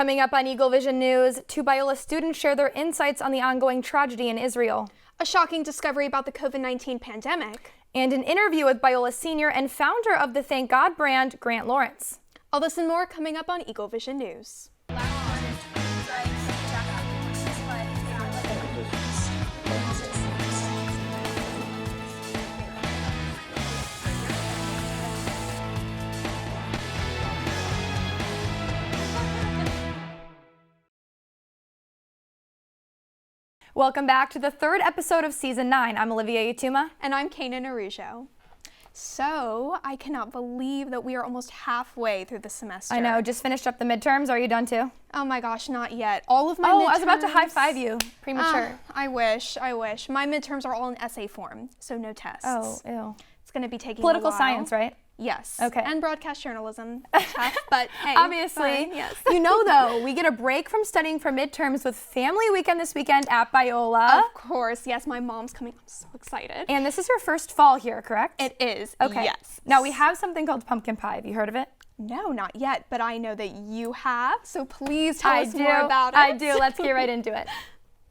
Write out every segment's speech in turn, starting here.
Coming up on Eagle Vision News, two Biola students share their insights on the ongoing tragedy in Israel. A shocking discovery about the COVID-19 pandemic. And an interview with Biola senior and founder of the Thank God brand, Grant Lawrence. All this and more coming up on Eagle Vision News. Welcome back to the third episode of Season 9. I'm Olivia Yatuma. And I'm Kanan Arujo. So, I cannot believe that we are almost halfway through the semester. I know, just finished up the midterms. Are you done too? Oh my gosh, not yet. All of my midterms... I was about to high-five you. Premature. I wish. My midterms are all in essay form, so no tests. Oh, ew. It's going to be taking Political a while. science, right? Yes. Okay. And broadcast journalism. Tough, but hey. Obviously. Fine, yes. You know, though, we get a break from studying for midterms with Family Weekend this weekend at Biola. Of course. Yes, my mom's coming. I'm so excited. And this is your first fall here, correct? It is. Okay. Yes. Now, we have something called pumpkin pie. Have you heard of it? No, not yet, but I know that you have, so please tell us more about it. I do. Let's get right into it.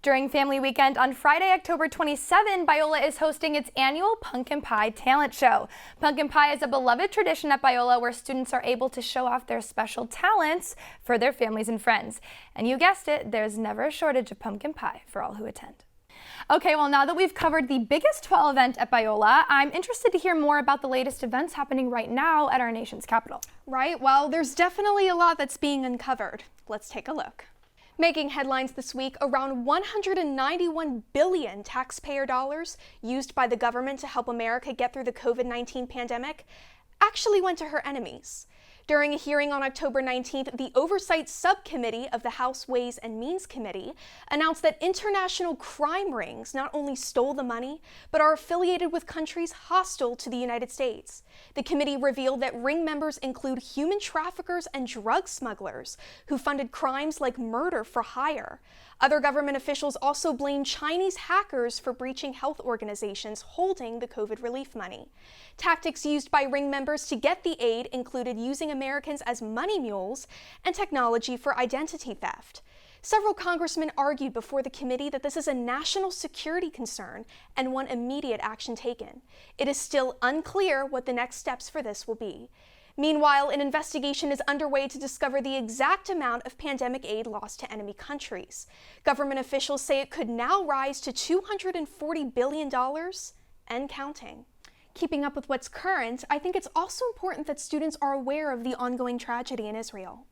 During Family Weekend on Friday, October 27, Biola is hosting its annual Pumpkin Pie Talent Show. Pumpkin Pie is a beloved tradition at Biola where students are able to show off their special talents for their families and friends. And you guessed it, there's never a shortage of pumpkin pie for all who attend. Okay, well, now that we've covered the biggest fall event at Biola, I'm interested to hear more about the latest events happening right now at our nation's capital. Right, well, there's definitely a lot that's being uncovered. Let's take a look. Making headlines this week, around 191 billion taxpayer dollars used by the government to help America get through the COVID-19 pandemic actually went to her enemies. During a hearing on October 19th, the Oversight Subcommittee of the House Ways and Means Committee announced that international crime rings not only stole the money, but are affiliated with countries hostile to the United States. The committee revealed that ring members include human traffickers and drug smugglers who funded crimes like murder for hire. Other government officials also blame Chinese hackers for breaching health organizations holding the COVID relief money. Tactics used by ring members to get the aid included using Americans as money mules and technology for identity theft. Several congressmen argued before the committee that this is a national security concern and want immediate action taken. It is still unclear what the next steps for this will be. Meanwhile, an investigation is underway to discover the exact amount of pandemic aid lost to enemy countries. Government officials say it could now rise to $240 billion and counting. Keeping up with what's current, I think it's also important that students are aware of the ongoing tragedy in Israel.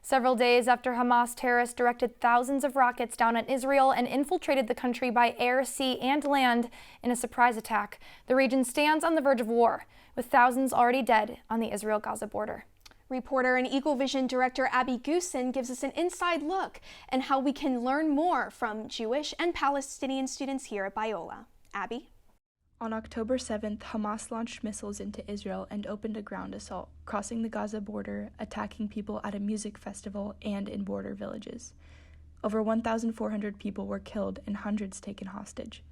Several days after Hamas terrorists directed thousands of rockets down on Israel and infiltrated the country by air, sea, and land in a surprise attack, the region stands on the verge of war, with thousands already dead on the Israel-Gaza border. Reporter and Eagle Vision director Abby Goosen gives us an inside look and how we can learn more from Jewish and Palestinian students here at Biola. Abby? On October 7th, Hamas launched missiles into Israel and opened a ground assault, crossing the Gaza border, attacking people at a music festival and in border villages. Over 1,400 people were killed and hundreds taken hostage.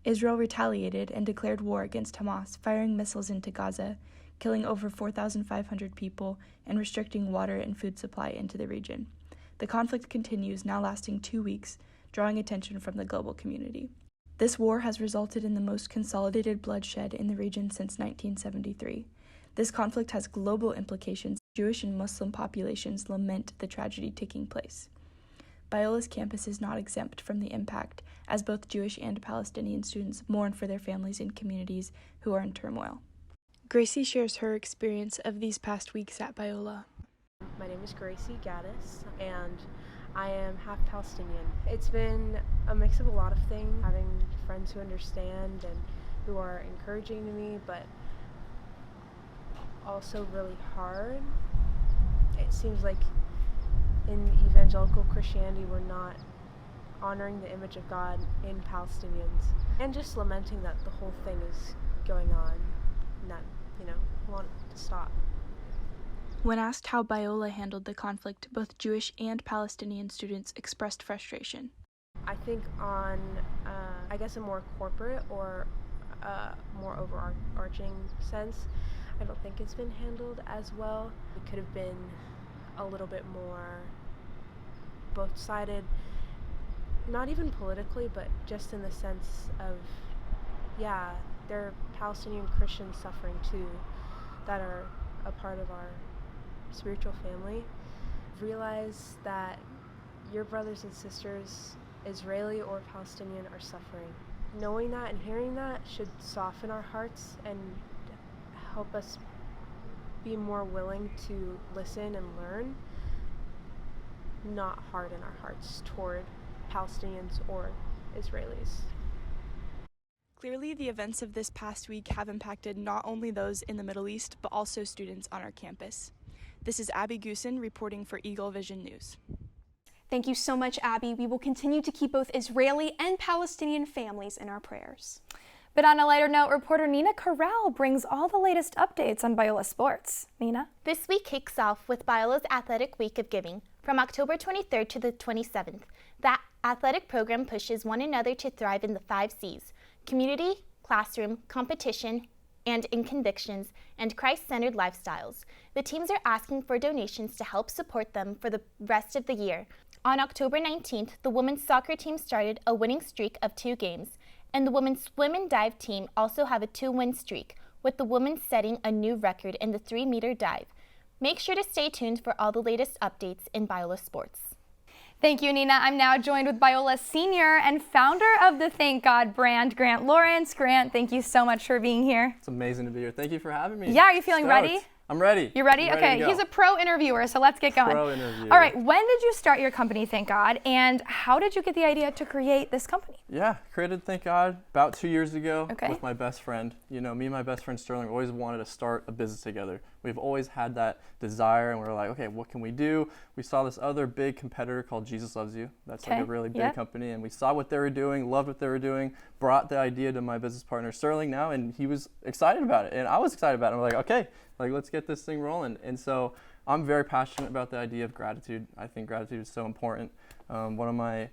Israel retaliated and declared war against Hamas, firing missiles into Gaza, killing over 4,500 people and restricting water and food supply into the region. The conflict continues, now lasting 2 weeks, drawing attention from the global community. This war has resulted in the most consolidated bloodshed in the region since 1973. This conflict has global implications. Jewish and Muslim populations lament the tragedy taking place. Biola's campus is not exempt from the impact, as both Jewish and Palestinian students mourn for their families and communities who are in turmoil. Gracie shares her experience of these past weeks at Biola. My name is Gracie Gaddis, and I am half Palestinian. It's been a mix of a lot of things, having friends who understand and who are encouraging to me, but also really hard. It seems like in evangelical Christianity we're not honoring the image of God in Palestinians, and just lamenting that the whole thing is going on and that, want it to stop. When asked how Biola handled the conflict, both Jewish and Palestinian students expressed frustration. I think on, a more corporate or more overarching sense, I don't think it's been handled as well. It could have been a little bit more both sided, not even politically, but just in the sense of, yeah, there are Palestinian Christians suffering too that are a part of our spiritual family. Realize that your brothers and sisters, Israeli or Palestinian, are suffering. Knowing that and hearing that should soften our hearts and help us be more willing to listen and learn, not harden our hearts toward Palestinians or Israelis. Clearly, the events of this past week have impacted not only those in the Middle East, but also students on our campus. This is Abby Goosen reporting for Eagle Vision News. Thank you so much, Abby. We will continue to keep both Israeli and Palestinian families in our prayers. But on a lighter note, reporter Nina Corral brings all the latest updates on Biola sports. Nina? This week kicks off with Biola's Athletic Week of Giving from October 23rd to the 27th. That athletic program pushes one another to thrive in the 5 C's: community, classroom, competition, and in convictions, and Christ-centered lifestyles. The teams are asking for donations to help support them for the rest of the year. On October 19th, the women's soccer team started a winning streak of 2 games, and the women's swim and dive team also have a 2-win streak, with the women setting a new record in the 3-meter dive. Make sure to stay tuned for all the latest updates in Biola sports. Thank you, Nina. I'm now joined with Biola senior and founder of the Thank God brand, Grant Lawrence. Grant, thank you so much for being here. It's amazing to be here. Thank you for having me. Yeah, are you feeling Stoked. ready? I'm ready. You ready? I'm ready Okay, to go. he's a pro interviewer, so let's get going. Pro interviewer. All right, when did you start your company, Thank God, and how did you get the idea to create this company? Yeah, created Thank God about 2 years ago Okay. with my best friend. You know, me and my best friend Sterling always wanted to start a business together. We've always had that desire, and we were like, okay, what can we do? We saw this other big competitor called Jesus Loves You. That's like Okay, a really big yep. company, and we saw what they were doing, loved what they were doing, brought the idea to my business partner Sterling now, and he was excited about it, and I was excited about it. I'm like, okay, like let's get this thing rolling. And so I'm very passionate about the idea of gratitude. I think gratitude is so important. One of my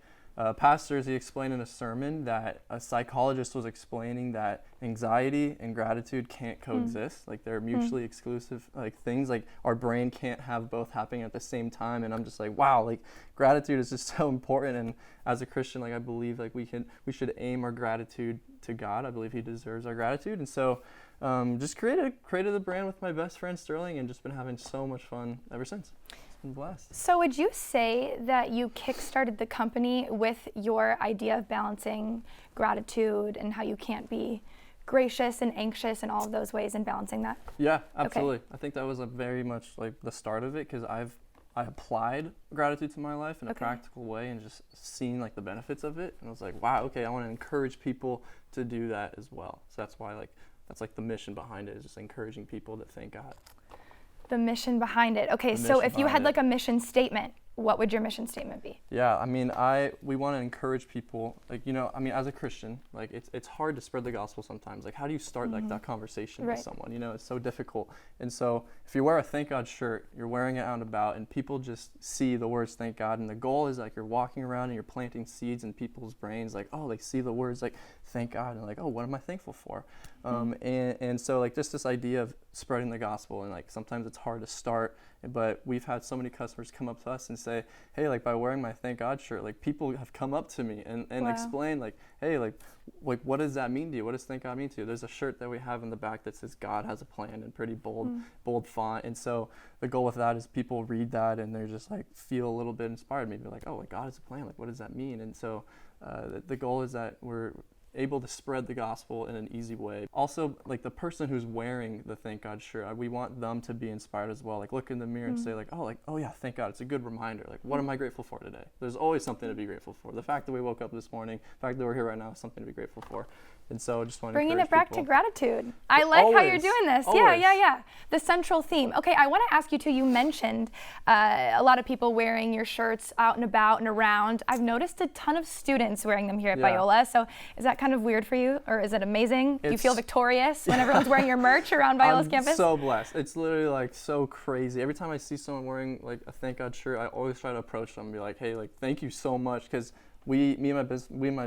pastors, he explained in a sermon that a psychologist was explaining that anxiety and gratitude can't coexist. Like they're mutually exclusive like things. Like our brain can't have both happening at the same time. And I'm just like, wow, like gratitude is just so important. And as a Christian, like I believe like we should aim our gratitude to God. I believe he deserves our gratitude. And so just created the brand with my best friend Sterling, and just been having so much fun ever since. It's been a blast. So would you say that you kickstarted the company with your idea of balancing gratitude and how you can't be gracious and anxious in all of those ways and balancing that? Yeah, absolutely. Okay. I think that was a very much like the start of it, because I applied gratitude to my life in a practical way and just seen like the benefits of it, and I was like, wow, okay, I want to encourage people to do that as well. So that's why that's the mission behind it, is just encouraging people to thank God. The mission behind it. Okay, so if you had like a mission statement, what would your mission statement be? Yeah, I mean, we want to encourage people, like, you know, I mean, as a Christian, like it's hard to spread the gospel sometimes. Like, how do you start like that conversation with someone? You know, it's so difficult. And so if you wear a Thank God shirt, you're wearing it out and about, and people just see the words Thank God, and the goal is like you're walking around and you're planting seeds in people's brains, like, oh, they see the words like Thank God, and like, oh, what am I thankful for? And so like just this idea of spreading the gospel, and like sometimes it's hard to start, but we've had so many customers come up to us and say, hey, like by wearing my Thank God shirt, like people have come up to me and explain like, hey, like what does that mean to you? What does Thank God mean to you? There's a shirt that we have in the back that says God has a plan in pretty bold font. And so the goal with that is people read that and they're just like feel a little bit inspired. Maybe like, oh, like God has a plan. Like, what does that mean? And so the goal is that we're able to spread the gospel in an easy way. Also, like the person who's wearing the Thank God shirt, we want them to be inspired as well. Like look in the mirror and say like, oh yeah, thank God. It's a good reminder. Like, what am I grateful for today? There's always something to be grateful for. The fact that we woke up this morning, the fact that we're here right now is something to be grateful for. And so I just want to bringing it back to people. gratitude. I like how you're doing this. Always. Yeah. The central theme. Okay, I want to ask you too, you mentioned a lot of people wearing your shirts out and about and around. I've noticed a ton of students wearing them here at Biola. So is that kind of weird for you, or is it amazing? Do you feel victorious when everyone's wearing your merch around Biola's campus? I'm so blessed. It's literally like so crazy. Every time I see someone wearing like a Thank God shirt, I always try to approach them and be like, hey, like thank you so much, because me and my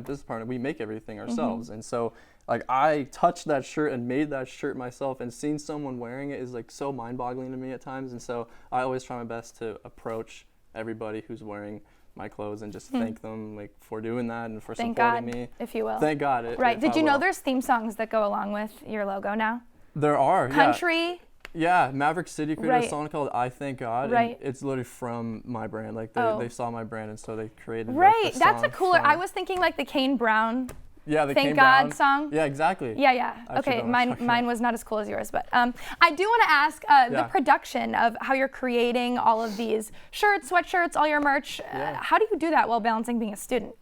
business partner, we make everything ourselves. And so like I touched that shirt and made that shirt myself, and seeing someone wearing it is like so mind-boggling to me at times. And so I always try my best to approach everybody who's wearing my clothes and just thank them like for doing that and for Thank supporting God, me. if you will. Thank God. Right. Did you know will. there's theme songs that go along with your logo now? There are. Country. Yeah, Maverick City created Right. a song called I Thank God. Right. And it's literally from my brand. Like Oh. they saw my brand and so they created Right. like, the That's a song cooler. from- I was thinking like the Kane Brown yeah, the Thank Kane God Brown song. Yeah, exactly. Yeah, yeah. I actually Okay, don't know what you're talking mine was not as cool as yours, but I do want to ask the Yeah. production of how you're creating all of these shirts, sweatshirts, all your merch. Yeah. How do you do that while balancing being a student?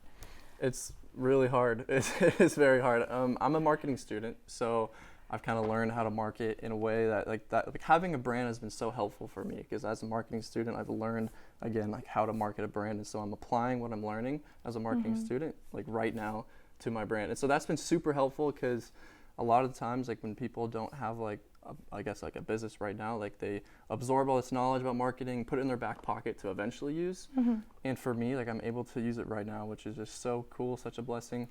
It's really hard. It's very hard. I'm a marketing student, so I've kind of learned how to market in a way that having a brand has been so helpful for me because as a marketing student, I've learned again like how to market a brand, and so I'm applying what I'm learning as a marketing student like right now to my brand, and so that's been super helpful because a lot of the times like when people don't have like I guess like a business right now, like they absorb all this knowledge about marketing, put it in their back pocket to eventually use. And for me, like I'm able to use it right now, which is just so cool, such a blessing.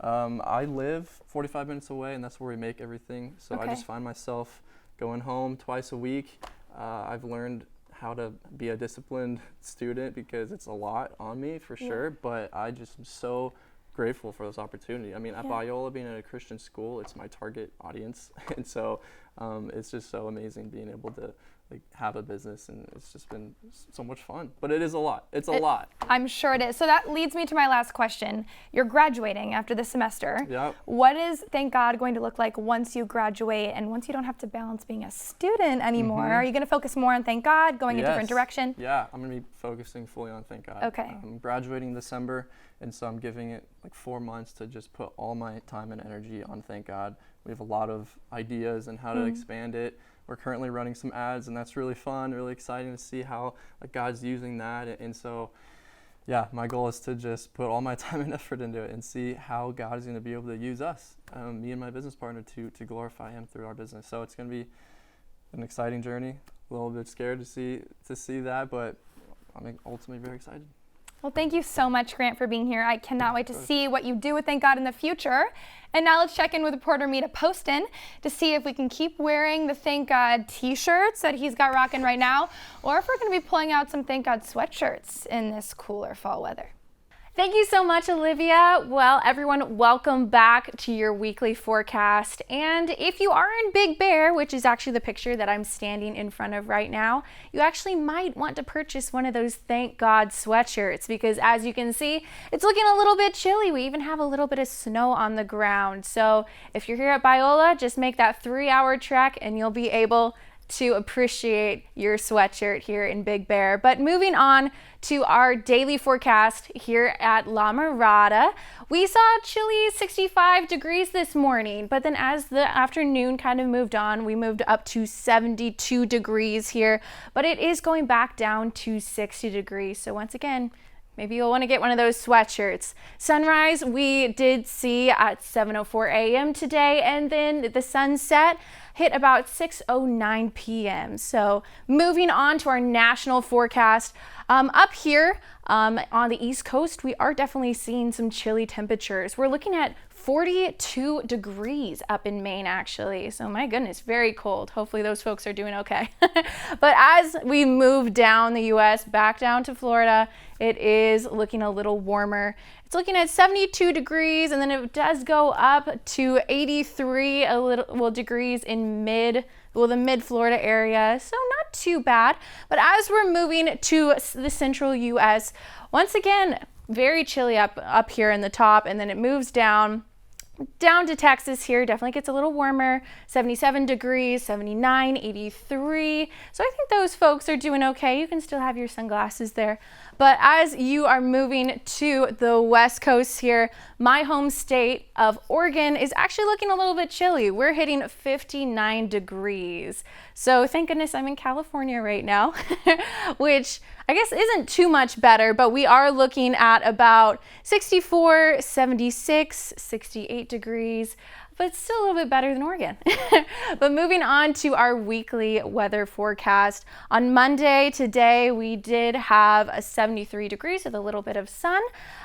I live 45 minutes away and that's where we make everything. So I Okay. just find myself going home twice a week. I've learned how to be a disciplined student because it's a lot on me for sure, but I just am so grateful for this opportunity. I mean, at Biola, being at a Christian school, it's my target audience, and so it's just so amazing being able to like have a business, and it's just been so much fun. But it is a lot. It's a lot. I'm sure it is. So that leads me to my last question. You're graduating after this semester. Yep. What is Thank God going to look like once you graduate and once you don't have to balance being a student anymore? Are you going to focus more on Thank God, going a different Yes. direction? Yeah, I'm gonna be focusing fully on Thank God. Okay. I'm graduating in December, and so I'm giving it like 4 months to just put all my time and energy on Thank God. We have a lot of ideas and how to expand it. We're currently running some ads, and that's really fun, really exciting to see how like God's using that. And so, yeah, my goal is to just put all my time and effort into it and see how God is going to be able to use us, me and my business partner, to glorify Him through our business. So it's going to be an exciting journey. A little bit scared to see that, but I'm ultimately very excited. Well, thank you so much, Grant, for being here. I cannot wait to see what you do with Thank God in the future. And now let's check in with reporter Mita Poston to see if we can keep wearing the Thank God t-shirts that he's got rocking right now, or if we're going to be pulling out some Thank God sweatshirts in this cooler fall weather. Thank you so much, Olivia. Well, everyone, welcome back to your weekly forecast. And if you are in Big Bear, which is actually the picture that I'm standing in front of right now, you actually might want to purchase one of those Thank God sweatshirts because as you can see, it's looking a little bit chilly. We even have a little bit of snow on the ground. So if you're here at Biola, just make that 3-hour trek and you'll be able to appreciate your sweatshirt here in Big Bear. But moving on to our daily forecast here at La Mirada, we saw chilly 65 degrees this morning, but then as the afternoon kind of moved on, we moved up to 72 degrees here, but it is going back down to 60 degrees. So once again, maybe you'll want to get one of those sweatshirts. Sunrise we did see at 7:04 a.m. today, and then the sunset hit about 6:09 p.m. So moving on to our national forecast, up here on the East Coast, we are definitely seeing some chilly temperatures. We're looking at 42 degrees up in Maine, actually. So my goodness, very cold. Hopefully those folks are doing okay. But as we move down the U.S. back down to Florida, it is looking a little warmer. It's looking at 72 degrees, and then it does go up to 83 degrees in the mid-Florida area, so not too bad. But as we're moving to the central U.S., once again, very chilly up here in the top, and then it moves down to Texas here. Definitely gets a little warmer, 77 degrees, 79, 83. So I think those folks are doing okay. You can still have your sunglasses there. But as you are moving to the West Coast here, my home state of Oregon is actually looking a little bit chilly. We're hitting 59 degrees. So thank goodness I'm in California right now, which I guess isn't too much better, but we are looking at about 64, 76, 68 degrees, but it's still a little bit better than Oregon. But moving on to our weekly weather forecast. On Monday, today, we did have a 73 degrees with a little bit of sun.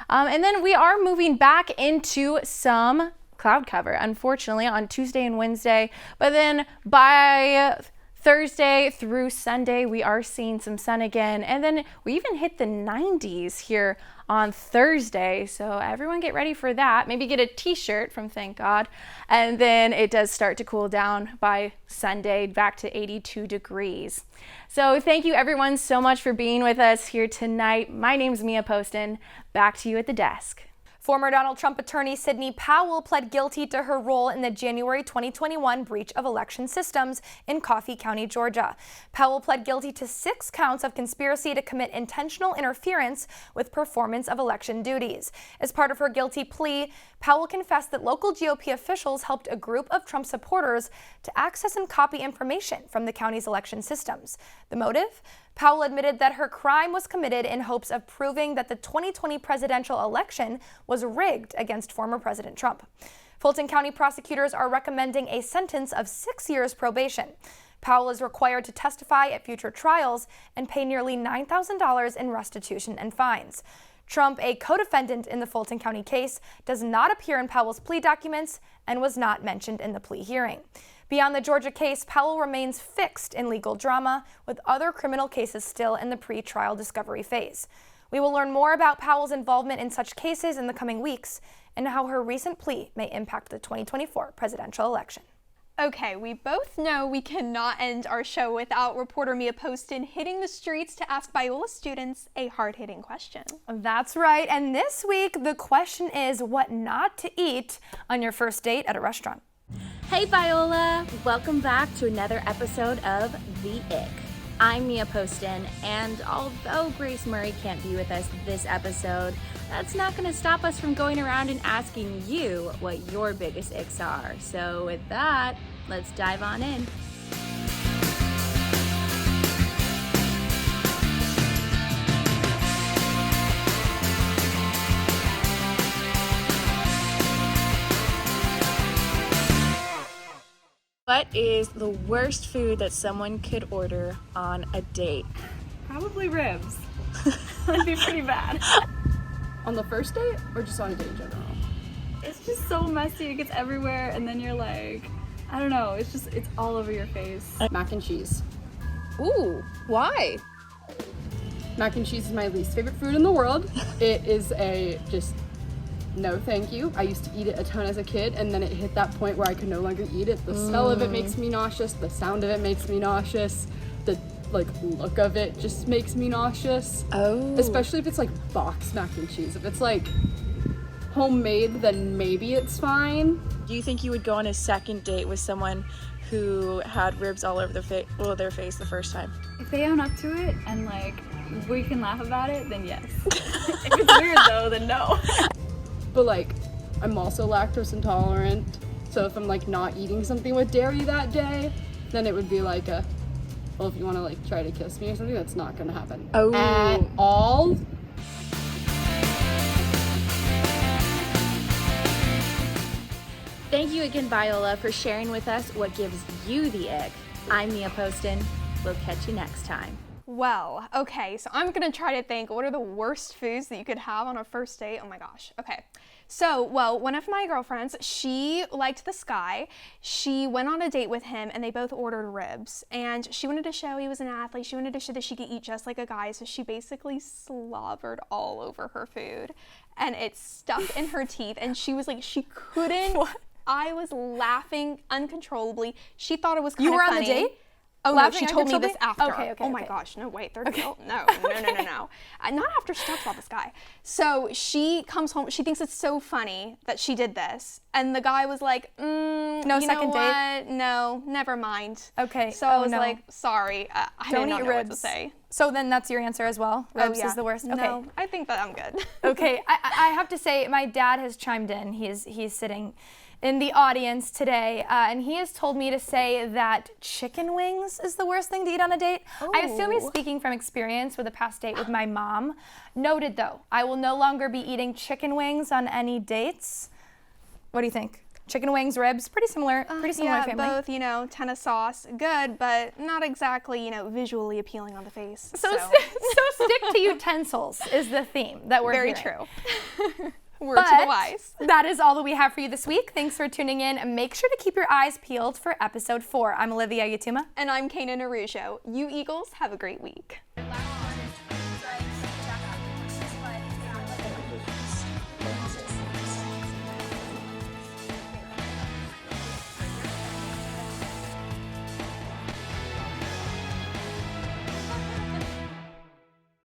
And then we are moving back into some cloud cover, unfortunately, on Tuesday and Wednesday. But then by Thursday through Sunday, we are seeing some sun again. And then we even hit the 90s here on Thursday. So everyone get ready for that. Maybe get a t-shirt from Thank God. And then it does start to cool down by Sunday back to 82 degrees. So thank you everyone so much for being with us here tonight. My name's Mia Poston. Back to you at the desk. Former Donald Trump attorney Sidney Powell pled guilty to her role in the January 2021 breach of election systems in Coffee County, Georgia. Powell pled guilty to 6 counts of conspiracy to commit intentional interference with performance of election duties. As part of her guilty plea, Powell confessed that local GOP officials helped a group of Trump supporters to access and copy information from the county's election systems. The motive? Powell admitted that her crime was committed in hopes of proving that the 2020 presidential election was rigged against former President Trump. Fulton County prosecutors are recommending a sentence of 6 years probation. Powell is required to testify at future trials and pay nearly $9,000 in restitution and fines. Trump, a co-defendant in the Fulton County case, does not appear in Powell's plea documents and was not mentioned in the plea hearing. Beyond the Georgia case, Powell remains fixed in legal drama, with other criminal cases still in the pre-trial discovery phase. We will learn more about Powell's involvement in such cases in the coming weeks and how her recent plea may impact the 2024 presidential election. Okay, we both know we cannot end our show without reporter Mia Poston hitting the streets to ask Biola students a hard-hitting question. That's right, and this week the question is what not to eat on your first date at a restaurant. Hey Viola! Welcome back to another episode of The Ick. I'm Mia Poston, and although Grace Murray can't be with us this episode, that's not going to stop us from going around and asking you what your biggest icks are. So with that, let's dive on in. What is the worst food that someone could order on a date? Probably ribs. That'd be pretty bad. On the first date or just on a date in general? It's just so messy, it gets everywhere, and then you're like, I don't know, it's all over your face. Mac and cheese. Ooh, why? Mac and cheese is my least favorite food in the world. It is no thank you. I used to eat it a ton as a kid, and then it hit that point where I could no longer eat it. The smell of it makes me nauseous, the sound of it makes me nauseous, the look of it just makes me nauseous. Oh. Especially if it's boxed mac and cheese. If it's homemade, then maybe it's fine. Do you think you would go on a second date with someone who had ribs all over their face the first time? If they own up to it and we can laugh about it, then yes. If it's weird though, then no. But I'm also lactose intolerant, so if I'm not eating something with dairy that day, then it would be if you want to try to kiss me or something, that's not gonna happen. Oh. At all. Thank you again, Viola, for sharing with us what gives you the ick. I'm Mia Poston. We'll catch you next time. Well, okay, so I'm gonna try to think, what are the worst foods that you could have on a first date? Oh my gosh, okay. So, one of my girlfriends, she liked this guy. She went on a date with him and they both ordered ribs. And she wanted to show he was an athlete. She wanted to show that she could eat just like a guy. So she basically slobbered all over her food and it stuck in her teeth. And she was she couldn't. What? I was laughing uncontrollably. She thought it was kind of funny. You were on the date? Oh no, she told me this after. Okay, oh my gosh, no, wait, third date? No. Not after she talks about this guy. So she comes home, she thinks it's so funny that she did this. And the guy was like, no second date? No, never mind. Okay. So I was like, sorry, I don't didn't eat know ribs. what to say. So then that's your answer as well? Ribs is the worst? Okay. No, I think that I'm good. Okay, I have to say, my dad has chimed in. He's sitting in the audience today, and he has told me to say that chicken wings is the worst thing to eat on a date. Ooh. I assume he's speaking from experience with a past date with my mom. Noted though, I will no longer be eating chicken wings on any dates. What do you think? Chicken wings, ribs, pretty similar Yeah, family. both, tennis sauce, good, but not exactly, visually appealing on the face. So stick to utensils is the theme that we're Very hearing. true. Word to the wise. That is all that we have for you this week. Thanks for tuning in, and make sure to keep your eyes peeled for episode 4. I'm Olivia Yatuma. And I'm Kanan Arujo. You Eagles have a great week.